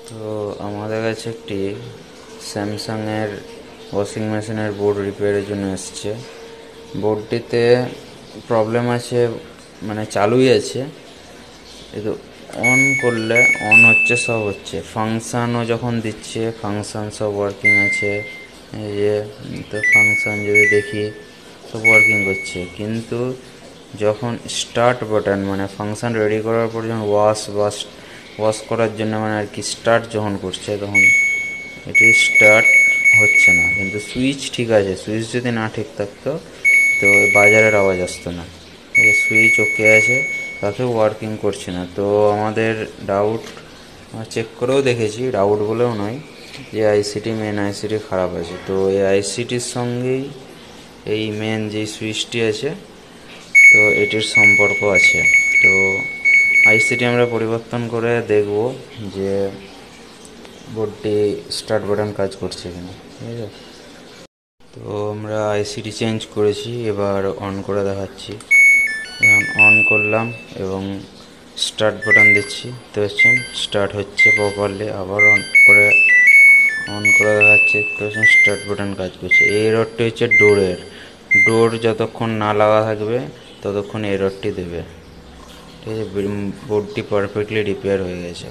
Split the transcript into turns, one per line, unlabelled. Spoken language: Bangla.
তো আমাদের কাছে একটি স্যামসাংয়ের ওয়াশিং মেশিনের বোর্ড রিপেয়ারের জন্য এসছে। বোর্ডটিতে প্রবলেম আছে, মানে চালুই আছে, কিন্তু অন করলে অন হচ্ছে, সব হচ্ছে, ফাংশানও যখন দিচ্ছে ফাংশান সব ওয়ার্কিং আছে। এই যে তো ফাংশান যদি দেখি সব ওয়ার্কিং করছে, কিন্তু যখন স্টার্ট বাটন মানে ফাংশান রেডি করার পর যখন ওয়াশ করার জন্য মানে আর কি স্টার্ট যখন করছে, তখন এটি স্টার্ট হচ্ছে না। কিন্তু সুইচ ঠিক আছে, সুইচ যদি না ঠিক থাকতো তো বাজারের আওয়াজ আসতো না। সুইচ ওকে আছে, তাতেও ওয়ার্কিং করছে না। তো আমাদের ডাউট, চেক করেও দেখেছি, ডাউট বলেও নয়, যে আইসিটি মেন আইসিটি খারাপ আছে। তো এই আইসিটির সঙ্গেই এই মেন যে সুইচটি আছে, তো এটির সম্পর্ক আছে। তো আইসিটি আমরা পরিবর্তন করে দেখব যে বোর্ডটি স্টার্ট বাটন কাজ করছে কিনা, ঠিক আছে। তো আমরা আইসিটি চেঞ্জ করেছি, এবার অন করে দেখাচ্ছি। অন করলাম এবং স্টার্ট বাটন দিচ্ছি, তো হচ্ছেন স্টার্ট হচ্ছে প্রপারলি। আবার অন করে দেখাচ্ছে, তো হচ্ছেন স্টার্ট বাটন কাজ করছে। এই এররটি হচ্ছে ডোর যতক্ষণ না লাগা থাকবে ততক্ষণ এররটি দেবে, ঠিক আছে। বোর্ডটি পারফেক্টলি রিপেয়ার হয়ে গেছে।